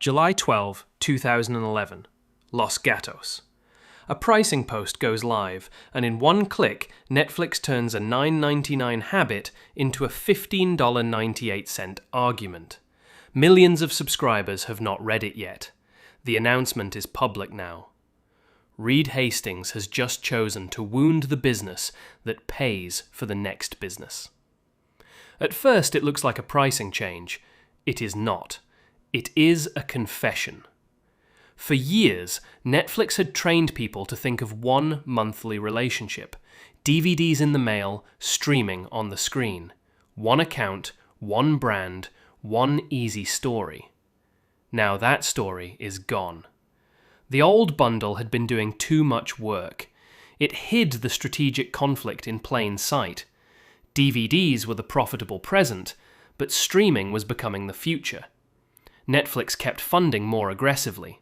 July 12, 2011, Los Gatos. A pricing post goes live, and in one click, Netflix turns a $9.99 habit into a $15.98 argument. Millions of subscribers have not read it yet. The announcement is public now. Reed Hastings has just chosen to wound the business that pays for the next business. At first, it looks like a pricing change. It is not. It is a confession. For years, Netflix had trained people to think of one monthly relationship. DVDs in the mail, streaming on the screen. One account, one brand, one easy story. Now that story is gone. The old bundle had been doing too much work. It hid the strategic conflict in plain sight. DVDs were the profitable present, but streaming was becoming the future. Netflix kept funding more aggressively.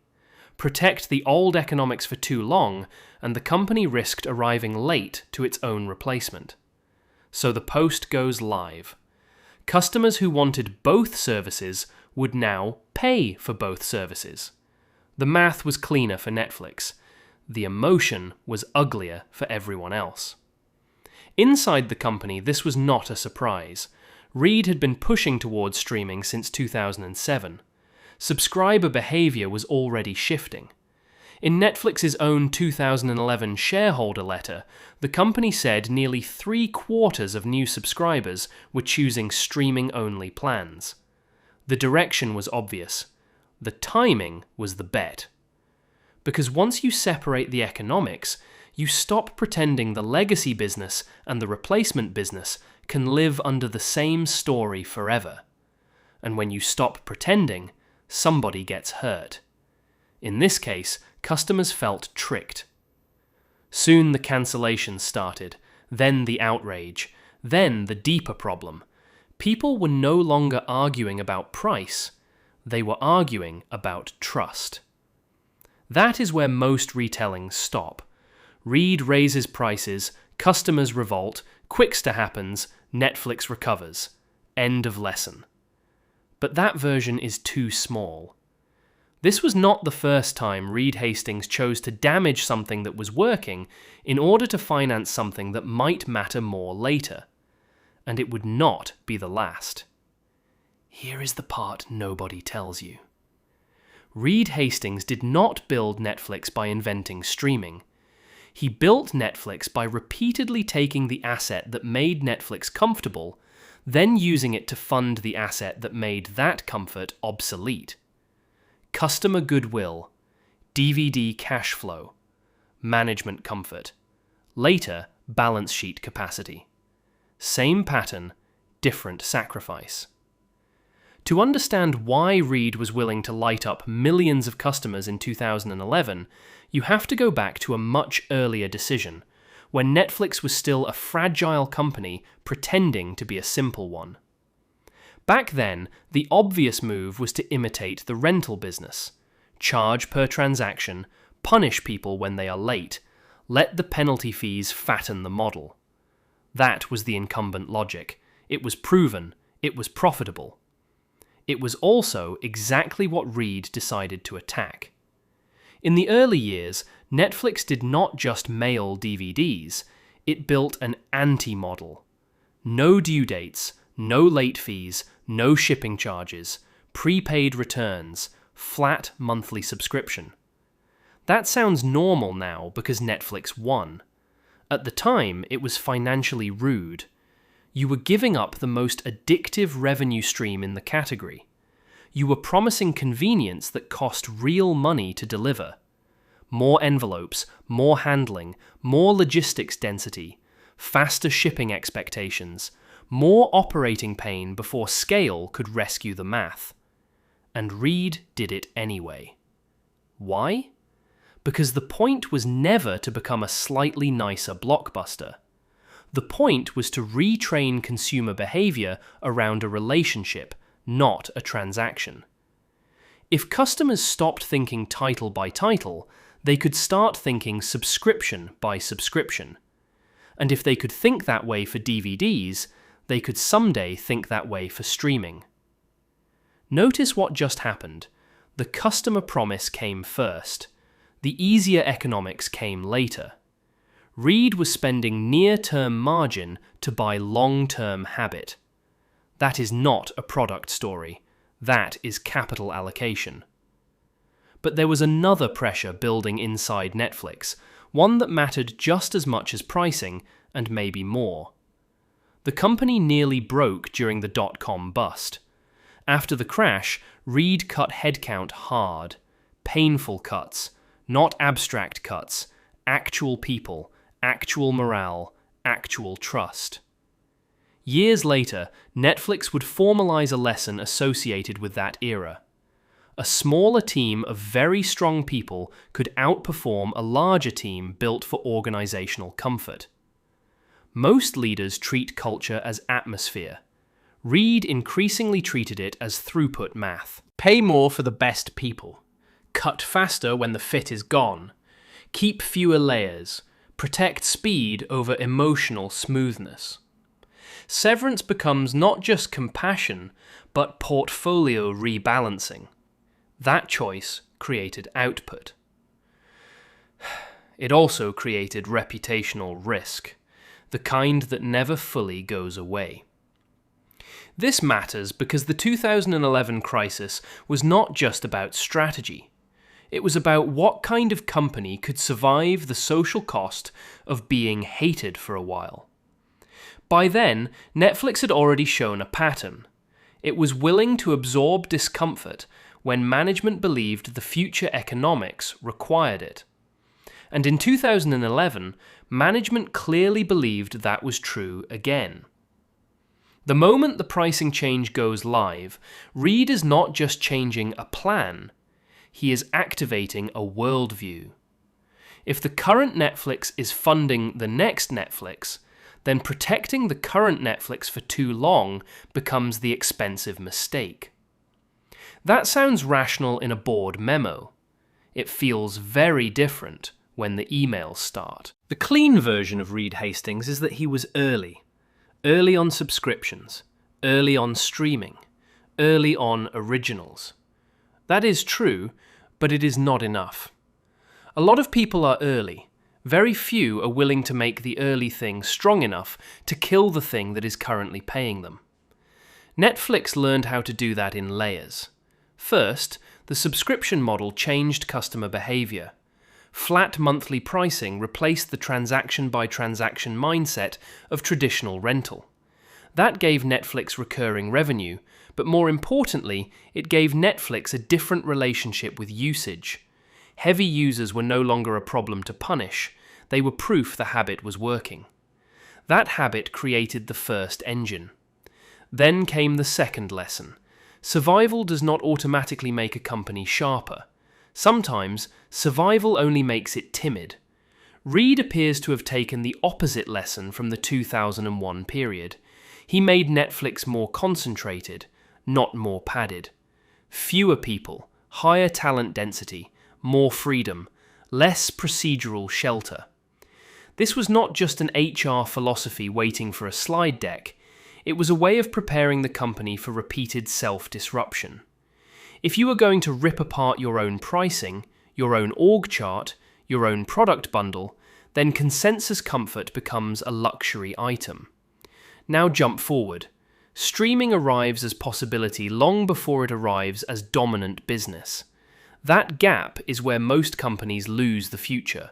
Protect the old economics for too long, and the company risked arriving late to its own replacement. So the post goes live. Customers who wanted both services would now pay for both services. The math was cleaner for Netflix. The emotion was uglier for everyone else. Inside the company, this was not a surprise. Reed had been pushing towards streaming since 2007. Subscriber behavior was already shifting. In Netflix's own 2011 shareholder letter, the company said nearly 3/4 of new subscribers were choosing streaming-only plans. The direction was obvious. The timing was the bet. Because once you separate the economics, you stop pretending the legacy business and the replacement business can live under the same story forever. And when you stop pretending, somebody gets hurt. In this case, customers felt tricked. Soon the cancellations started, then the outrage, then the deeper problem. People were no longer arguing about price, they were arguing about trust. That is where most retellings stop. Reed raises prices, customers revolt, qwikster happens, Netflix recovers. End of lesson. But that version is too small. This was not the first time Reed Hastings chose to damage something that was working in order to finance something that might matter more later. And it would not be the last. Here is the part nobody tells you. Reed Hastings did not build Netflix by inventing streaming. He built Netflix by repeatedly taking the asset that made Netflix comfortable, then using it to fund the asset that made that comfort obsolete. Customer goodwill, DVD cash flow, management comfort, later balance sheet capacity. Same pattern, different sacrifice. To understand why Reed was willing to light up millions of customers in 2011, you have to go back to a much earlier decision, when Netflix was still a fragile company pretending to be a simple one. Back then, the obvious move was to imitate the rental business. Charge per transaction, punish people when they are late, let the penalty fees fatten the model. That was the incumbent logic. It was proven. It was profitable. It was also exactly what Reed decided to attack. In the early years, Netflix did not just mail DVDs, it built an anti-model. No due dates, no late fees, no shipping charges, prepaid returns, flat monthly subscription. That sounds normal now because Netflix won. At the time, it was financially rude. You were giving up the most addictive revenue stream in the category. You were promising convenience that cost real money to deliver. More envelopes, more handling, more logistics density, faster shipping expectations, more operating pain before scale could rescue the math. And Reed did it anyway. Why? Because the point was never to become a slightly nicer blockbuster. The point was to retrain consumer behavior around a relationship, not a transaction. If customers stopped thinking title by title, they could start thinking subscription by subscription. And if they could think that way for DVDs, they could someday think that way for streaming. Notice what just happened. The customer promise came first. The easier economics came later. Reed was spending near-term margin to buy long-term habit. That is not a product story. That is capital allocation. But there was another pressure building inside Netflix, one that mattered just as much as pricing, and maybe more. The company nearly broke during the dot-com bust. After the crash, Reed cut headcount hard. Painful cuts, not abstract cuts, actual people, actual morale, actual trust. Years later, Netflix would formalize a lesson associated with that era. A smaller team of very strong people could outperform a larger team built for organizational comfort. Most leaders treat culture as atmosphere. Reed increasingly treated it as throughput math. Pay more for the best people. Cut faster when the fit is gone. Keep fewer layers. Protect speed over emotional smoothness. Severance becomes not just compassion, but portfolio rebalancing. That choice created output. It also created reputational risk, the kind that never fully goes away. This matters because the 2011 crisis was not just about strategy. It was about what kind of company could survive the social cost of being hated for a while. By then, Netflix had already shown a pattern. It was willing to absorb discomfort when management believed the future economics required it. And in 2011, management clearly believed that was true again. The moment the pricing change goes live, Reed is not just changing a plan, he is activating a worldview. If the current Netflix is funding the next Netflix, then protecting the current Netflix for too long becomes the expensive mistake. That sounds rational in a board memo. It feels very different when the emails start. The clean version of Reed Hastings is that he was early. Early on subscriptions, early on streaming, early on originals. That is true, but it is not enough. A lot of people are early. Very few are willing to make the early thing strong enough to kill the thing that is currently paying them. Netflix learned how to do that in layers. First, the subscription model changed customer behavior. Flat monthly pricing replaced the transaction-by-transaction mindset of traditional rental. That gave Netflix recurring revenue, but more importantly, it gave Netflix a different relationship with usage. Heavy users were no longer a problem to punish. They were proof the habit was working. That habit created the first engine. Then came the second lesson. Survival does not automatically make a company sharper. Sometimes, survival only makes it timid. Reed appears to have taken the opposite lesson from the 2001 period. He made Netflix more concentrated, not more padded. Fewer people, higher talent density, more freedom, less procedural shelter. This was not just an HR philosophy waiting for a slide deck. It was a way of preparing the company for repeated self-disruption. If you are going to rip apart your own pricing, your own org chart, your own product bundle, then consensus comfort becomes a luxury item. Now jump forward. Streaming arrives as possibility long before it arrives as dominant business. That gap is where most companies lose the future.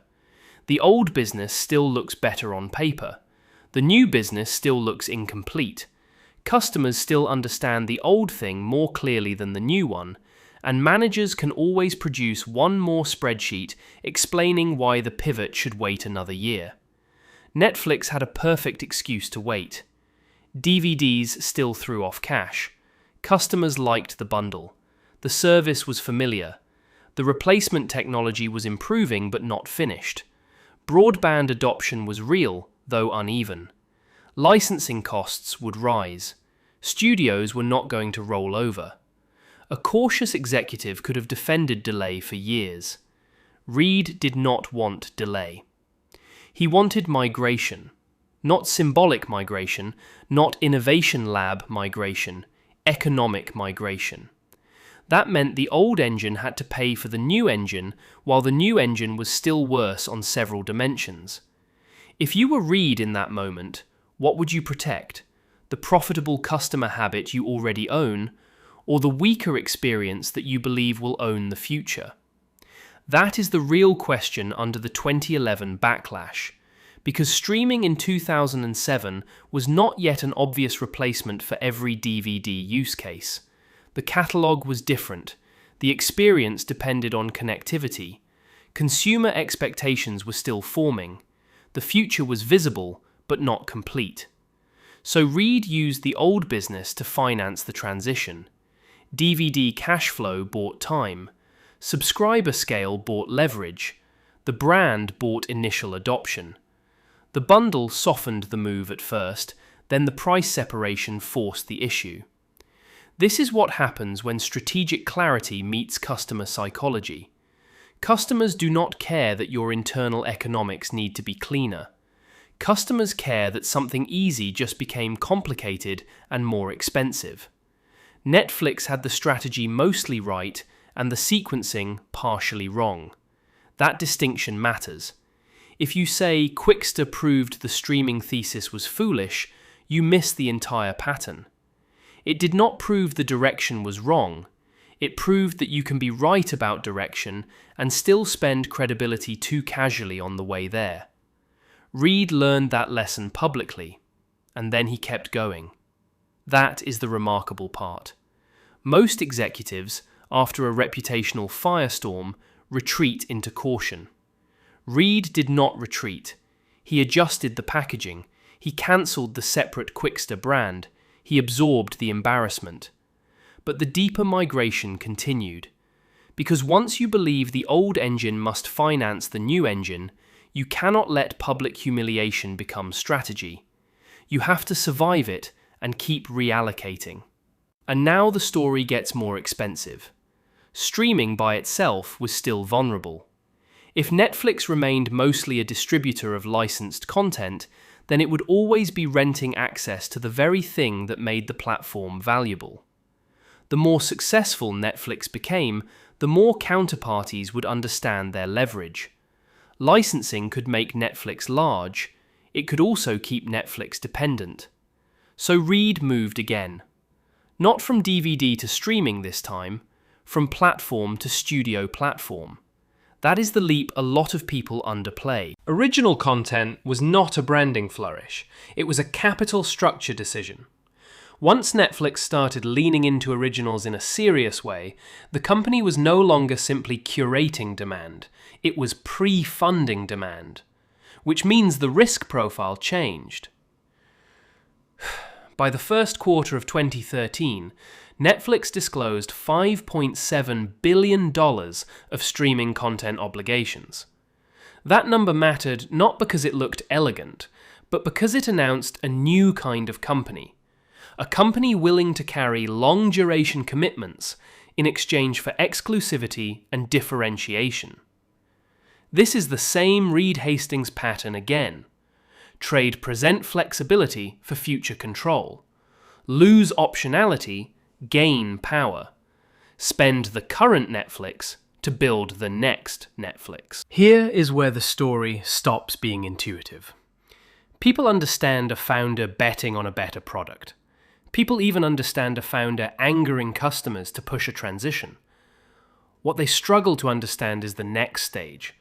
The old business still looks better on paper. The new business still looks incomplete. Customers still understand the old thing more clearly than the new one, and managers can always produce one more spreadsheet explaining why the pivot should wait another year. Netflix had a perfect excuse to wait. DVDs still threw off cash. Customers liked the bundle. The service was familiar. The replacement technology was improving but not finished. Broadband adoption was real, though uneven. Licensing costs would rise. Studios were not going to roll over. A cautious executive could have defended delay for years. Reed did not want delay. He wanted migration. Not symbolic migration, not innovation lab migration, economic migration. That meant the old engine had to pay for the new engine, while the new engine was still worse on several dimensions. If you were Reed in that moment, what would you protect? The profitable customer habit you already own, or the weaker experience that you believe will own the future? That is the real question under the 2011 backlash, because streaming in 2007 was not yet an obvious replacement for every DVD use case. The catalogue was different. The experience depended on connectivity. Consumer expectations were still forming. The future was visible, but not complete. So Reed used the old business to finance the transition. DVD cash flow bought time. Subscriber scale bought leverage. The brand bought initial adoption. The bundle softened the move at first, then the price separation forced the issue. This is what happens when strategic clarity meets customer psychology. Customers do not care that your internal economics need to be cleaner. Customers care that something easy just became complicated and more expensive. Netflix had the strategy mostly right and the sequencing partially wrong. That distinction matters. If you say Qwikster proved the streaming thesis was foolish, you miss the entire pattern. It did not prove the direction was wrong. It proved that you can be right about direction and still spend credibility too casually on the way there. Reed learned that lesson publicly, and then he kept going. That is the remarkable part. Most executives, after a reputational firestorm, retreat into caution. Reed did not retreat. He adjusted the packaging. He cancelled the separate Qwikster brand. He absorbed the embarrassment. But the deeper migration continued. Because once you believe the old engine must finance the new engine, you cannot let public humiliation become strategy. You have to survive it and keep reallocating. And now the story gets more expensive. Streaming by itself was still vulnerable. If Netflix remained mostly a distributor of licensed content, then it would always be renting access to the very thing that made the platform valuable. The more successful Netflix became, the more counterparties would understand their leverage. Licensing could make Netflix large. It could also keep Netflix dependent. So Reed moved again. Not from DVD to streaming this time, from platform to studio platform. That is the leap a lot of people underplay. Original content was not a branding flourish. It was a capital structure decision. Once Netflix started leaning into originals in a serious way, the company was no longer simply curating demand. It was pre-funding demand, which means the risk profile changed. By the first quarter of 2013, Netflix disclosed $5.7 billion of streaming content obligations. That number mattered not because it looked elegant, but because it announced a new kind of company. A company willing to carry long-duration commitments in exchange for exclusivity and differentiation. This is the same Reed Hastings pattern again. Trade present flexibility for future control. Lose optionality, gain power. Spend the current Netflix to build the next Netflix. Here is where the story stops being intuitive. People understand a founder betting on a better product. People even understand a founder angering customers to push a transition. What they struggle to understand is the next stage,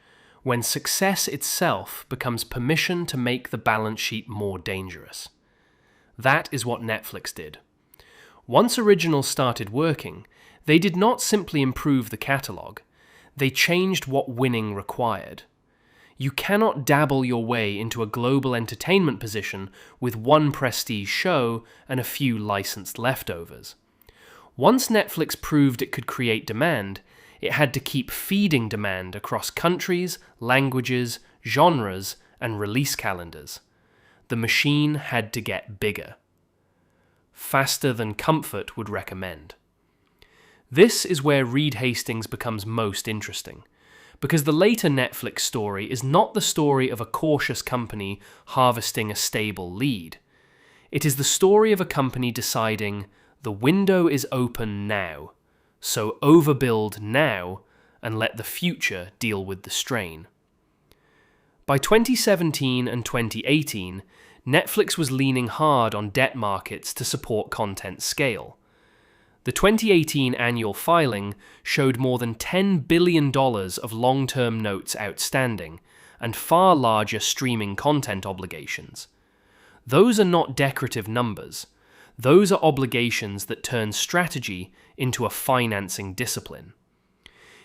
when success itself becomes permission to make the balance sheet more dangerous. That is what Netflix did. Once originals started working, they did not simply improve the catalogue, they changed what winning required. You cannot dabble your way into a global entertainment position with one prestige show and a few licensed leftovers. Once Netflix proved it could create demand, it had to keep feeding demand across countries, languages, genres, and release calendars. The machine had to get bigger. Faster than comfort would recommend. This is where Reed Hastings becomes most interesting, because the later Netflix story is not the story of a cautious company harvesting a stable lead. It is the story of a company deciding, the window is open now. So overbuild now and let the future deal with the strain. By 2017 and 2018, Netflix was leaning hard on debt markets to support content scale. The 2018 annual filing showed more than $10 billion of long-term notes outstanding and far larger streaming content obligations. Those are not decorative numbers. Those are obligations that turn strategy into a financing discipline.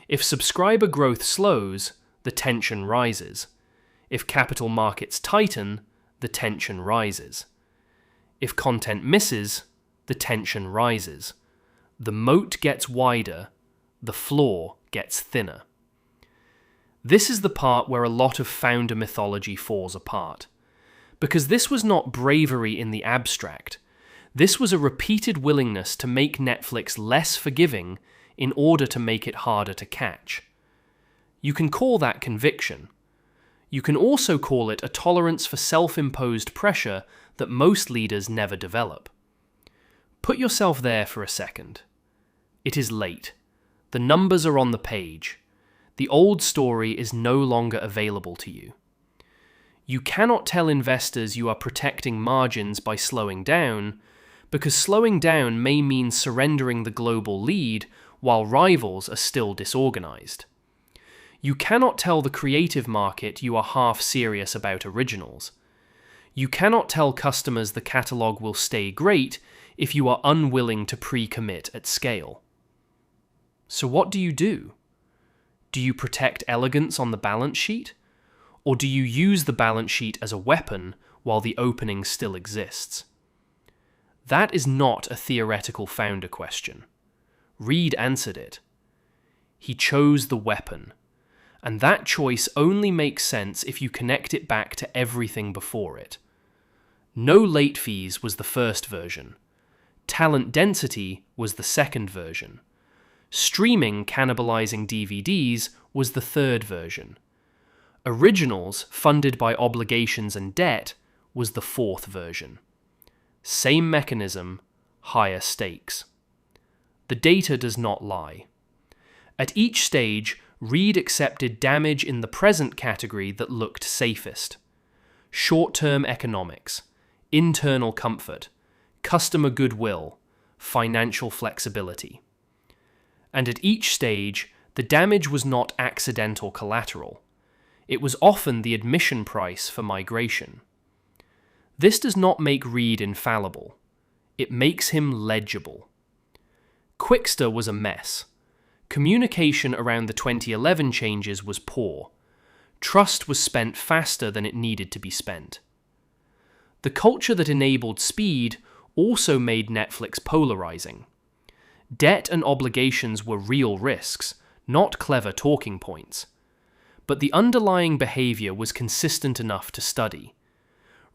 If subscriber growth slows, the tension rises. If capital markets tighten, the tension rises. If content misses, the tension rises. The moat gets wider, the floor gets thinner. This is the part where a lot of founder mythology falls apart. Because this was not bravery in the abstract. This was a repeated willingness to make Netflix less forgiving in order to make it harder to catch. You can call that conviction. You can also call it a tolerance for self-imposed pressure that most leaders never develop. Put yourself there for a second. It is late. The numbers are on the page. The old story is no longer available to you. You cannot tell investors you are protecting margins by slowing down, because slowing down may mean surrendering the global lead while rivals are still disorganized. You cannot tell the creative market you are half serious about originals. You cannot tell customers the catalog will stay great if you are unwilling to pre-commit at scale. So what do you do? Do you protect elegance on the balance sheet? Or do you use the balance sheet as a weapon while the opening still exists? That is not a theoretical founder question. Reed answered it. He chose the weapon, and that choice only makes sense if you connect it back to everything before it. No late fees was the first version. Talent density was the second version. Streaming cannibalizing DVDs was the third version. Originals funded by obligations and debt was the fourth version. Same mechanism, higher stakes. The data does not lie. At each stage, Reed accepted damage in the present category that looked safest. Short-term economics, internal comfort, customer goodwill, financial flexibility. And at each stage, the damage was not accidental collateral. It was often the admission price for migration. This does not make Reed infallible. It makes him legible. Qwikster was a mess. Communication around the 2011 changes was poor. Trust was spent faster than it needed to be spent. The culture that enabled speed also made Netflix polarizing. Debt and obligations were real risks, not clever talking points. But the underlying behavior was consistent enough to study.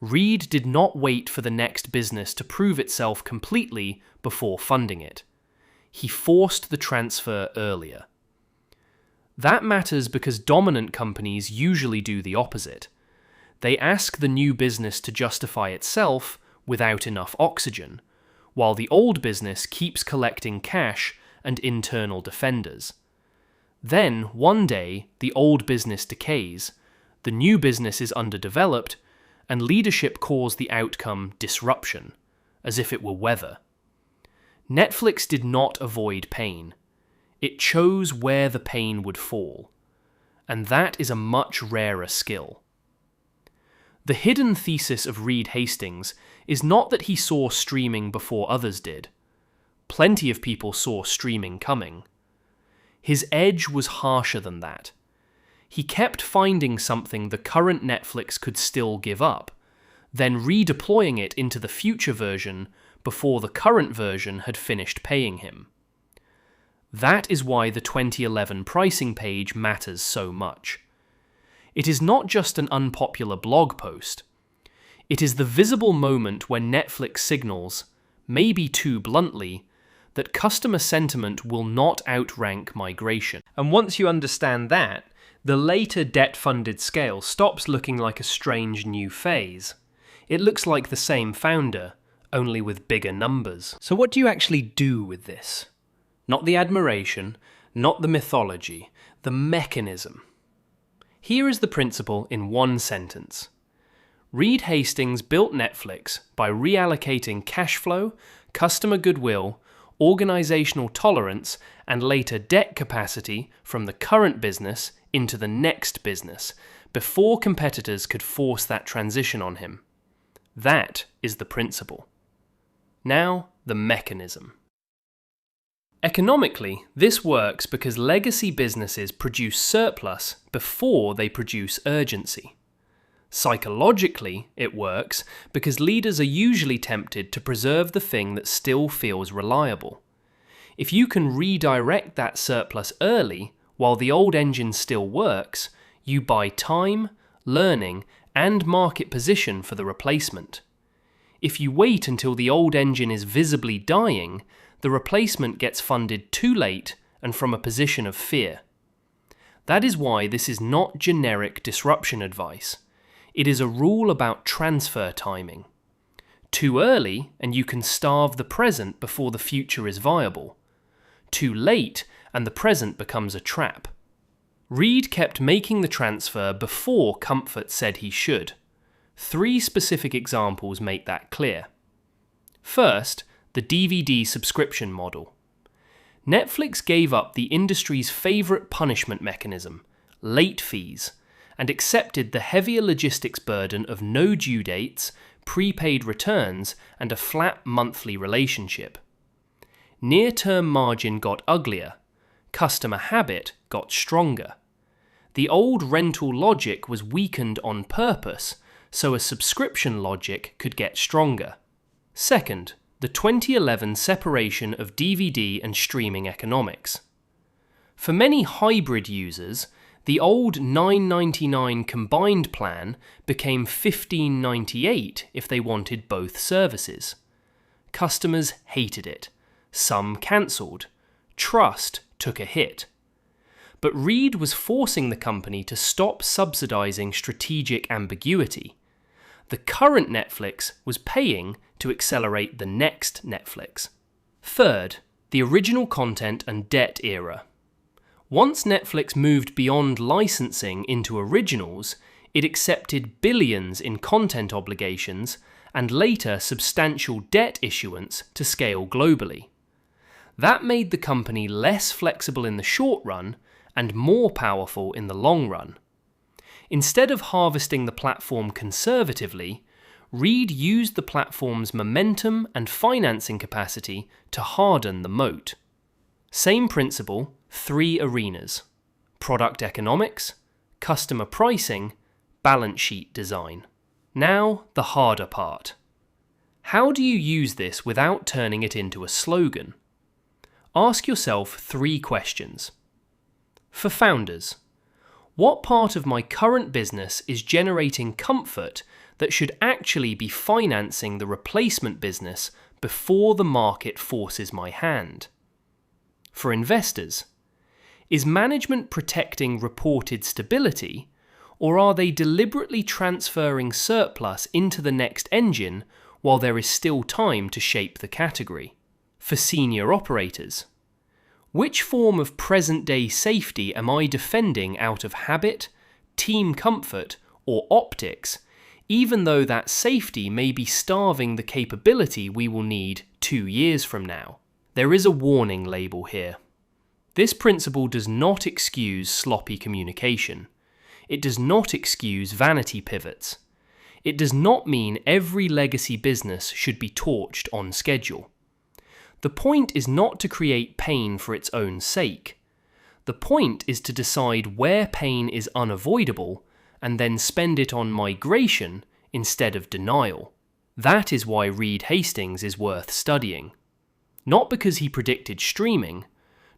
Reed did not wait for the next business to prove itself completely before funding it. He forced the transfer earlier. That matters because dominant companies usually do the opposite. They ask the new business to justify itself without enough oxygen, while the old business keeps collecting cash and internal defenders. Then, one day, the old business decays, the new business is underdeveloped, and leadership calls the outcome disruption, as if it were weather. Netflix did not avoid pain. It chose where the pain would fall, and that is a much rarer skill. The hidden thesis of Reed Hastings is not that he saw streaming before others did. Plenty of people saw streaming coming. His edge was harsher than that. He kept finding something the current Netflix could still give up, then redeploying it into the future version before the current version had finished paying him. That is why the 2011 pricing page matters so much. It is not just an unpopular blog post. It is the visible moment when Netflix signals, maybe too bluntly, that customer sentiment will not outrank migration. And once you understand that, the later debt-funded scale stops looking like a strange new phase. It looks like the same founder, only with bigger numbers. So what do you actually do with this? Not the admiration, not the mythology, the mechanism. Here is the principle in one sentence. Reed Hastings built Netflix by reallocating cash flow, customer goodwill, organizational tolerance, and later debt capacity from the current business into the next business, before competitors could force that transition on him. That is the principle. Now, the mechanism. Economically, this works because legacy businesses produce surplus before they produce urgency. Psychologically, it works because leaders are usually tempted to preserve the thing that still feels reliable. If you can redirect that surplus early while the old engine still works, you buy time, learning, and market position for the replacement. If you wait until the old engine is visibly dying, the replacement gets funded too late and from a position of fear. That is why this is not generic disruption advice. It is a rule about transfer timing. Too early, and you can starve the present before the future is viable. Too late, and the present becomes a trap. Reed kept making the transfer before comfort said he should. 3 specific examples make that clear. First, the DVD subscription model. Netflix gave up the industry's favourite punishment mechanism, late fees, and accepted the heavier logistics burden of no due dates, prepaid returns, and a flat monthly relationship. Near-term margin got uglier. Customer habit got stronger. The old rental logic was weakened on purpose, so a subscription logic could get stronger. Second, the 2011 separation of DVD and streaming economics. For many hybrid users, the old $9.99 combined plan became $15.98 if they wanted both services. Customers hated it. Some cancelled. Trust took a hit. But Reed was forcing the company to stop subsidizing strategic ambiguity. The current Netflix was paying to accelerate the next Netflix. Third, the original content and debt era. Once Netflix moved beyond licensing into originals, it accepted billions in content obligations and later substantial debt issuance to scale globally. That made the company less flexible in the short run and more powerful in the long run. Instead of harvesting the platform conservatively, Reed used the platform's momentum and financing capacity to harden the moat. Same principle, 3 arenas: product economics, customer pricing, balance sheet design. Now, the harder part. How do you use this without turning it into a slogan? Ask yourself 3 questions. For founders, what part of my current business is generating comfort that should actually be financing the replacement business before the market forces my hand? For investors, is management protecting reported stability, or are they deliberately transferring surplus into the next engine while there is still time to shape the category? For senior operators, which form of present-day safety am I defending out of habit, team comfort, or optics, even though that safety may be starving the capability we will need 2 years from now? There is a warning label here. This principle does not excuse sloppy communication. It does not excuse vanity pivots. It does not mean every legacy business should be torched on schedule. The point is not to create pain for its own sake. The point is to decide where pain is unavoidable and then spend it on migration instead of denial. That is why Reed Hastings is worth studying. Not because he predicted streaming,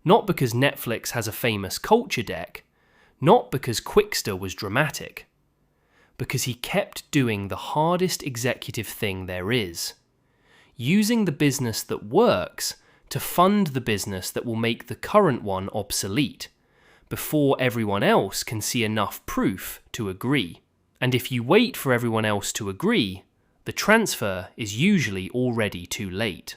not because Netflix has a famous culture deck, not because qwikster was dramatic, because he kept doing the hardest executive thing there is, using the business that works to fund the business that will make the current one obsolete, before everyone else can see enough proof to agree. And if you wait for everyone else to agree, the transfer is usually already too late.